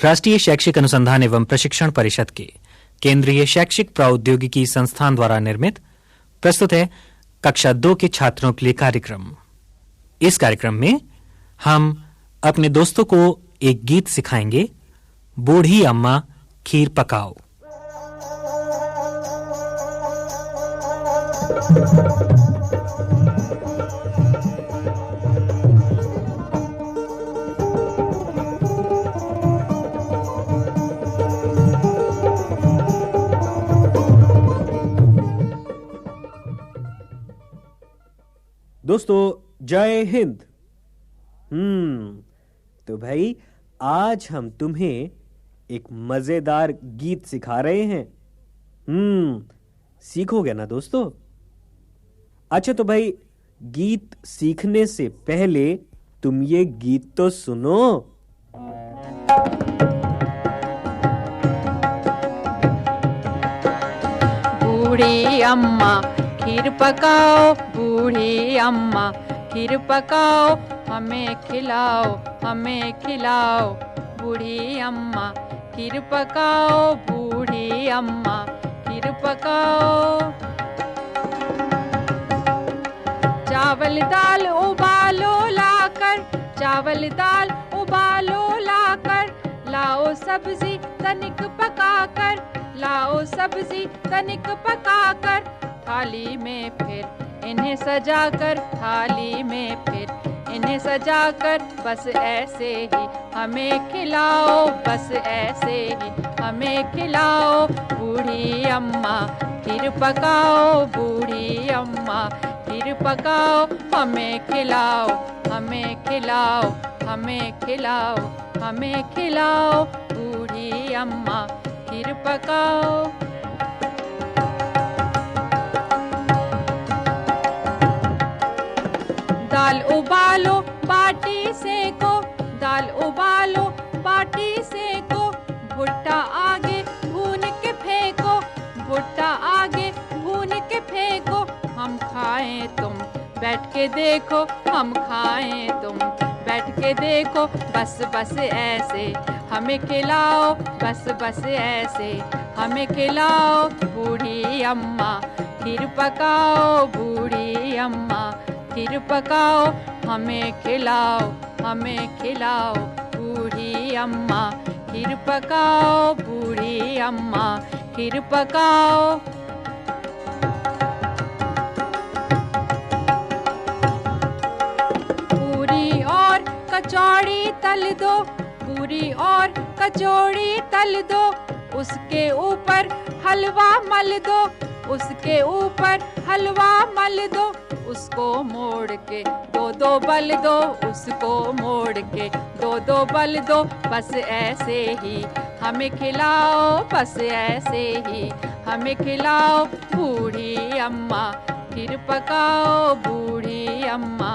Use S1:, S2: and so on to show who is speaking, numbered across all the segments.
S1: राष्ट्रीय शैक्षिक अनुसंधान एवं प्रशिक्षण परिषद के केंद्रीय शैक्षिक प्रौद्योगिकी संस्थान द्वारा निर्मित प्रस्तुत है कक्षा 2 के छात्रों के लिए कार्यक्रम। इस कार्यक्रम में हम अपने दोस्तों को एक गीत सिखाएंगे, बूढ़ी अम्मा खीर पकाओ।
S2: दोस्तों जय हिंद। तो भाई आज हम तुम्हें एक मजेदार गीत सिखा रहे हैं। सीखोगे ना दोस्तों? अच्छा तो भाई गीत सीखने से पहले तुम ये गीत तो सुनो।
S3: बूढ़ी अम्मा खीर पकाओ, बूढ़ी अम्मा खीर पकाओ, हमें खिलाओ, हमें खिलाओ। बूढ़ी अम्मा खीर पकाओ, बूढ़ी अम्मा खीर पकाओ। चावल दाल उबालो लाकर, चावल दाल उबालो लाकर, लाओ सब्जी तनिक पकाकर, लाओ सब्जी तनिक पकाकर। थाली में फिर इन्हें सजाकर, थाली में फिर इन्हें सजाकर, बस ऐसे ही हमें खिलाओ, बस ऐसे ही हमें खिलाओ। बूढ़ी अम्मा खीर पकाओ, बूढ़ी अम्मा खीर पकाओ, हमें खिलाओ, हमें खिलाओ, हमें खिलाओ, हमें खिलाओ। बूढ़ी अम्मा खीर पकाओ। दाल उबालो बाटी सेको, दाल उबालो बाटी सेको, भुट्टा आगे भून के फेंको, भुट्टा आगे भून के फेंको। हम खाएं तुम बैठ के देखो, हम खाएं तुम बैठ के देखो, बस बस ऐसे हमें खिलाओ, बस बस ऐसे हमें खिलाओ। बूढ़ी अम्मा खीर पकाओ, बूढ़ी अम्मा खीर पकाओ, हमें खिलाओ, हमें खिलाओ। बूढ़ी अम्मा खीर पकाओ, बूढ़ी अम्मा खीर पकाओ। पूरी और कचौड़ी तल दो, पूरी और कचौड़ी तल दो, उसके ऊपर हलवा मल दो, उसके ऊपर हलवा मल दो। उसको मोड़ के दो दो बल दो, उसको मोड़ के दो दो बल दो, बस ऐसे ही हमें खिलाओ, बस ऐसे ही हमें खिलाओ। बूढ़ी अम्मा खीर पकाओ, बूढ़ी अम्मा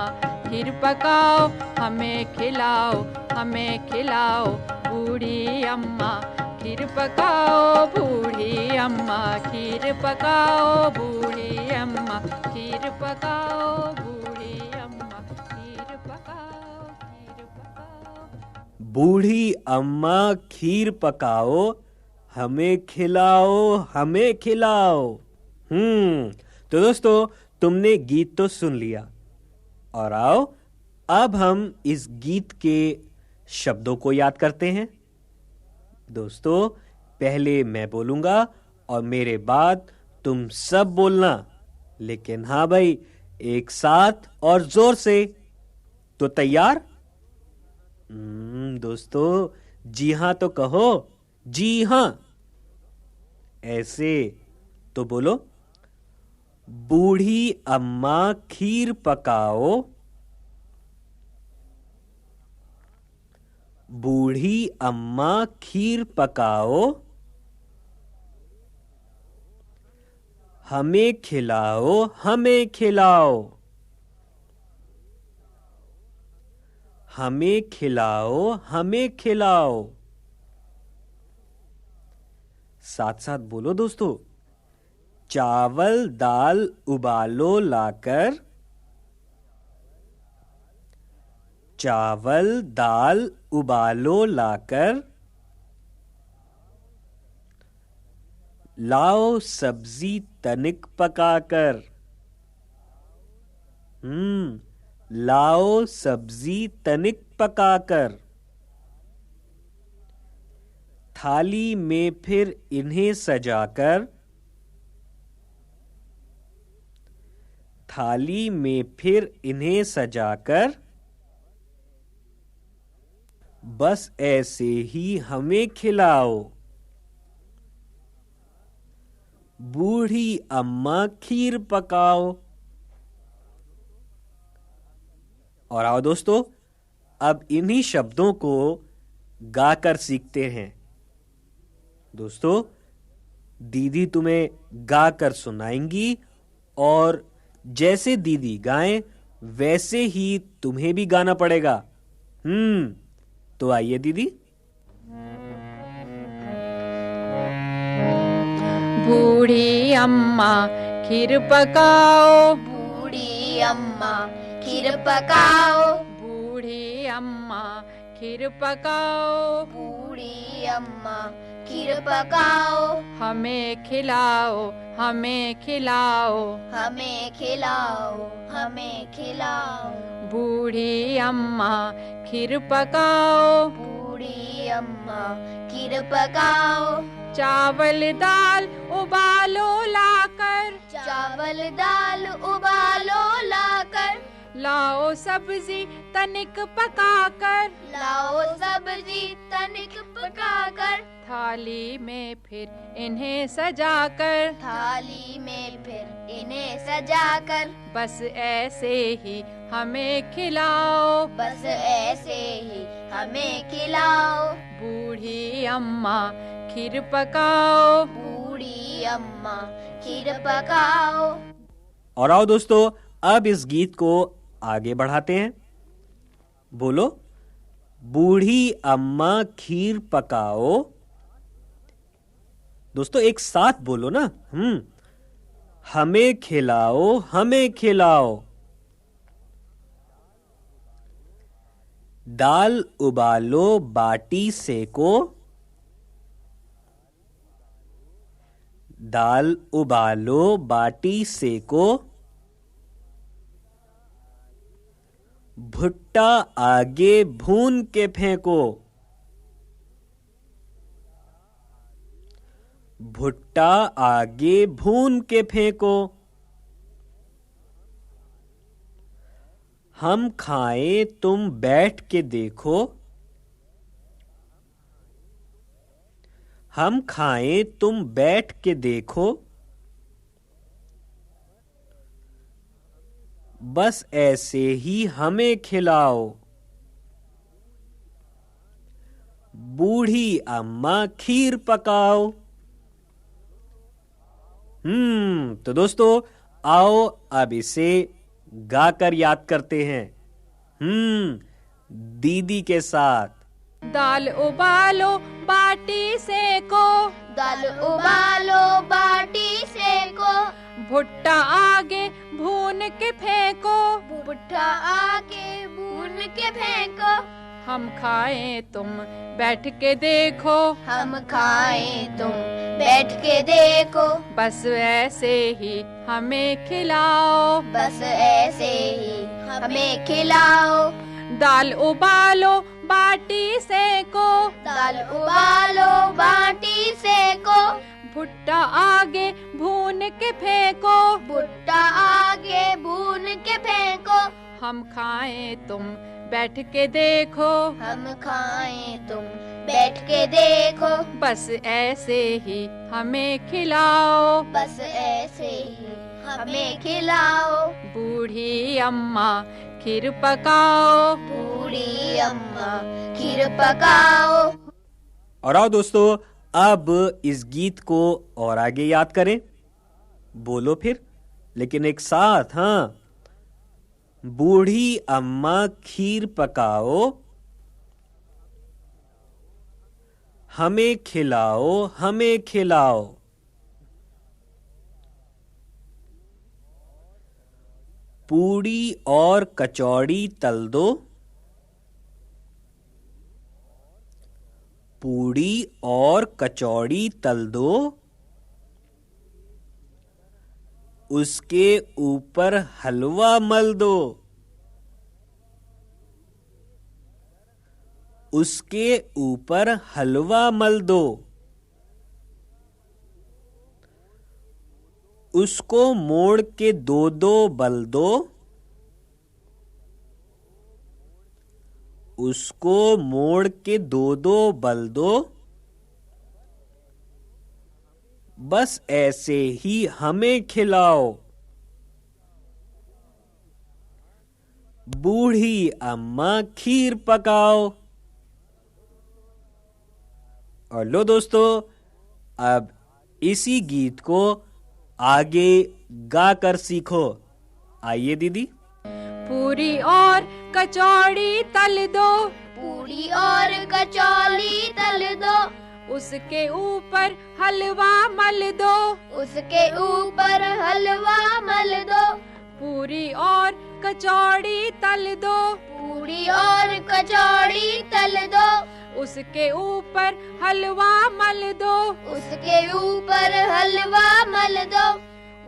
S3: खीर पकाओ, हमें खिलाओ, हमें खिलाओ। बूढ़ी अम्मा खीर पकाओ, बूढ़ी अम्मा खीर पकाओ, बूढ़ी अम्मा खीर पकाओ, बूढ़ी अम्मा खीर पकाओ, खीर पकाओ।
S2: बूढ़ी अम्मा खीर पकाओ, हमें खिलाओ, हमें खिलाओ। तो दोस्तों तुमने गीत तो सुन लिया, और आओ अब हम इस गीत के शब्दों को याद करते हैं। दोस्तों पहले मैं बोलूंगा और मेरे बाद तुम सब बोलना, लेकिन हाँ भाई एक साथ और जोर से। तो तैयार? दोस्तों जी हां तो कहो, जी हां। ऐसे तो बोलो, बूढ़ी अम्मा खीर पकाओ, बूढ़ी अम्मा खीर पकाओ, हमें खिलाओ, हमें खिलाओ, हमें खिलाओ, हमें खिलाओ। साथ साथ बोलो दोस्तों, चावल दाल उबालो लाकर, चावल दाल उबालो लाकर, लाओ सब्जी तनिक पकाकर। लाओ सब्जी तनिक पकाकर। थाली में फिर इन्हें सजाकर। थाली में फिर इन्हें सजाकर। बस ऐसे ही हमें खिलाओ। बूढ़ी अम्मा खीर पकाओ। और आओ दोस्तों, अब इन्हीं शब्दों को गाकर सीखते हैं। दोस्तों, दीदी तुम्हें गाकर सुनाएंगी और जैसे दीदी गाएं वैसे ही तुम्हें भी गाना पड़ेगा। तो आइए दीदी।
S3: बूढ़ी अम्मा खीर पकाओ।
S4: बूढ़ी अम्मा खीर पकाओ।
S3: बूढ़ी अम्मा खीर पकाओ।
S4: बूढ़ी अम्मा खीर पकाओ।
S3: हमें खिलाओ, हमें खिलाओ।
S4: हमें खिलाओ, हमें खिलाओ।
S3: बूढ़ी अम्मा खीर पकाओ।
S4: बूढ़ी अम्मा खीर पकाओ।
S3: चावल दाल उबालो लाकर।
S4: चावल दाल उबालो लाकर।
S3: लाओ सब्जी तनिक पकाकर।
S4: लाओ सब्जी तनिक पकाकर।
S3: थाली में फिर इन्हें सजाकर।
S4: थाली में फिर इन्हें सजाकर।
S3: बस ऐसे ही हमें खिलाओ।
S4: बस ऐसे ही हमें खिलाओ।
S3: बूढ़ी अम्मा खीर पकाओ।
S4: बूढ़ी अम्मा खीर पकाओ।
S2: और आओ दोस्तों, अब इस गीत को आगे बढ़ाते हैं। बोलो, बूढ़ी अम्मा खीर पकाओ। दोस्तों एक साथ बोलो ना। हमें खिलाओ, हमें खिलाओ। दाल उबालो, बाटी सेको। दाल उबालो, बाटी सेको। भुट्टा आगे भून के फेंको। भुट्टा आगे भून के फेंको। हम खाएं तुम बैठ के देखो। हम खाएं तुम बैठ के देखो। बस ऐसे ही हमें खिलाओ। बूढ़ी अम्मा खीर पकाओ। तो दोस्तों आओ अब इसे गाकर याद करते हैं। दीदी के साथ।
S3: दाल उबालो, बाटी सेको।
S4: दाल उबालो, बाटी सेको।
S3: भुट्टा आगे भून के फेंको।
S4: भुट्टा आगे भून के फेंको।
S3: हम खाएं तुम बैठ के देखो।
S4: हम खाएं तुम बैठ के देखो।
S3: बस ऐसे ही हमें खिलाओ।
S4: बस ऐसे ही हमें खिलाओ।
S3: दाल उबालो, बाटी सेको।
S4: दाल उबालो, बाटी सेको।
S3: भुट्टा आगे भून के फेंको।
S4: भुट्टा आगे भून के फेंको।
S3: हम खाएं तुम बैठ के देखो।
S4: हम खाएं तुम बैठ के देखो।
S3: बस ऐसे ही हमें खिलाओ।
S4: बस ऐसे ही हमें खिलाओ।
S3: बूढ़ी अम्मा खीर पकाओ।
S4: बूढ़ी अम्मा खीर पकाओ।
S2: और आओ दोस्तों, अब इस गीत को और आगे याद करें। बोलो फिर, लेकिन एक साथ। बूढ़ी अम्मा खीर पकाओ। हमें खिलाओ, हमें खिलाओ। पूड़ी और कचौड़ी तल दो। पूड़ी और कचौड़ी तल दो। उसके ऊपर हलवा मल दो। उसके ऊपर हलवा मल दो। उसको मोड़ के दो दो बल दो। उसको मोड़ के दो दो बल दो। बस ऐसे ही हमें खिलाओ। बूढ़ी अम्मा खीर पकाओ। और लो दोस्तों, अब इसी गीत को आगे गाकर सीखो। आइए दीदी।
S3: पूरी और कचौड़ी तल दो।
S4: पूरी और कचौड़ी तल दो।
S3: उसके ऊपर हलवा मल दो।
S4: उसके ऊपर हलवा मल दो।
S3: पूरी और कचौड़ी तल दो।
S4: पूरी और कचौड़ी तल दो।
S3: उसके ऊपर हलवा मल दो।
S4: उसके ऊपर हलवा मल दो।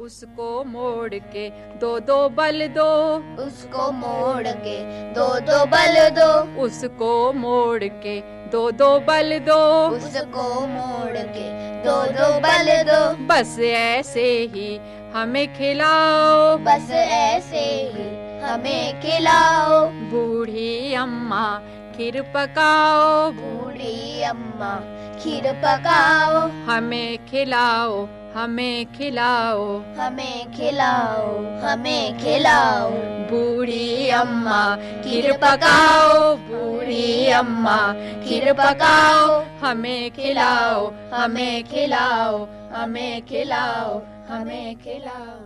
S3: उसको मोड़ के दो दो बल दो।
S4: उसको मोड़ के दो दो बल दो।
S3: उसको मोड़ के दो दो बल दो।
S4: उसको मोड़ के दो दो बल दो।
S3: बस ऐसे ही हमें खिलाओ।
S4: बस ऐसे ही हमें खिलाओ।
S3: बूढ़ी अम्मा खीर पकाओ।
S4: बूढ़ी अम्मा खीर पकाओ।
S3: हमें खिलाओ, हमें खिलाओ।
S4: हमें खिलाओ, हमें खिलाओ।
S3: बूढ़ी अम्मा खीर पकाओ। बूढ़ी अम्मा खीर पकाओ। हमें खिलाओ, हमें खिलाओ। हमें खिलाओ, हमें खिलाओ।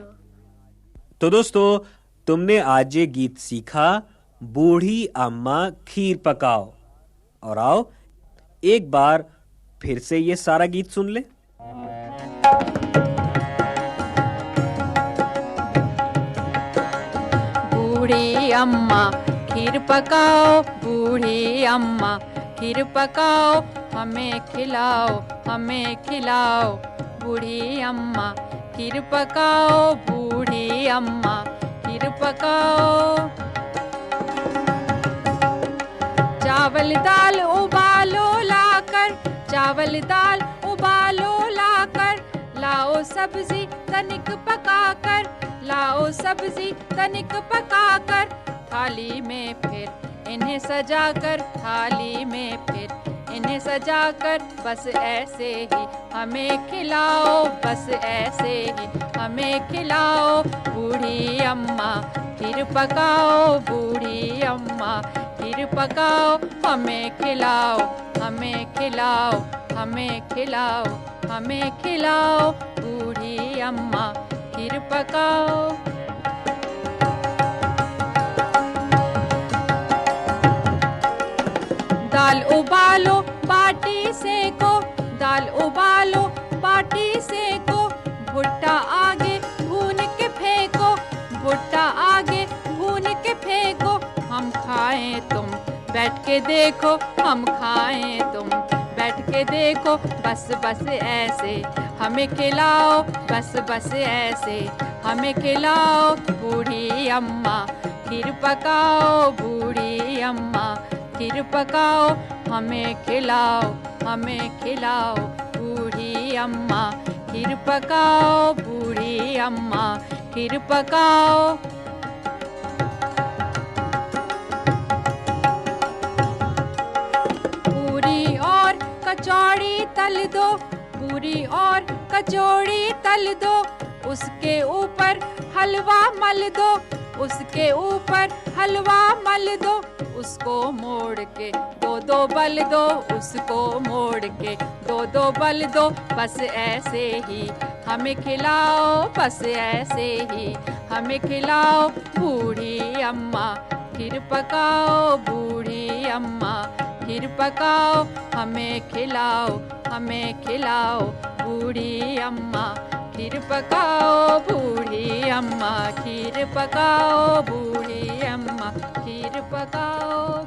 S2: तो दोस्तों, तुमने आज ये गीत सीखा, बूढ़ी अम्मा खीर पकाओ। और आओ एक बार फिर से ये सारा गीत सुन ले।
S3: बूढ़ी अम्मा खीर पकाओ। बूढ़ी अम्मा खीर पकाओ। हमें खिलाओ, हमें खिलाओ। बूढ़ी अम्मा खीर पकाओ। बूढ़ी अम्मा खीर पकाओ। चावल दाल उबालो लाकर। चावल दाल उबालो लाकर। लाओ सब्जी तनिक पकाकर। लाओ सब्जी तनिक पकाकर। थाली में फिर इन्हें सजाकर। थाली में फिर इन्हें सजाकर। बस ऐसे ही हमें खिलाओ। बस ऐसे ही हमें खिलाओ। बूढ़ी अम्मा खीर पकाओ। बूढ़ी अम्मा खीर पकाओ। हमें खिलाओ, हमें खिलाओ। हमें खिलाओ, हमें खिलाओ। बूढ़ी अम्मा खीर पकाओ। दाल उबालो बाटी सेको। दाल उबालो बाटी सेको। भुट्टा आगे भून के फेंको। भुट्टा आगे भून के फेंको। हम खाएं तुम बैठ के देखो। हम खाएं तुम बैठ के देखो। बस बस ऐसे हमें खिलाओ। बस बस ऐसे हमें खिलाओ। बूढ़ी अम्मा खीर पकाओ। बूढ़ी अम्मा खीर पकाओ। हमें खिलाओ, हमें खिलाओ। बूढ़ी अम्मा खीर पकाओ। बूढ़ी अम्मा खीर पकाओ। पूरी और कचौड़ी तल दो। पूरी और कचौड़ी तल दो। उसके ऊपर हलवा मल दो। उसके ऊपर हलवा मल दो। उसको मोड़ के दो दो बल दो। उसको मोड़ के दो दो बल दो। बस ऐसे ही हमें खिलाओ। बस ऐसे ही हमें खिलाओ। बूढ़ी अम्मा खीर पकाओ। बूढ़ी अम्मा खीर पकाओ। हमें खिलाओ, हमें खिलाओ। बूढ़ी अम्मा खीर पकाओ। बूढ़ी अम्मा खीर पकाओ। बूढ़ी अम्मा खीर पकाओ।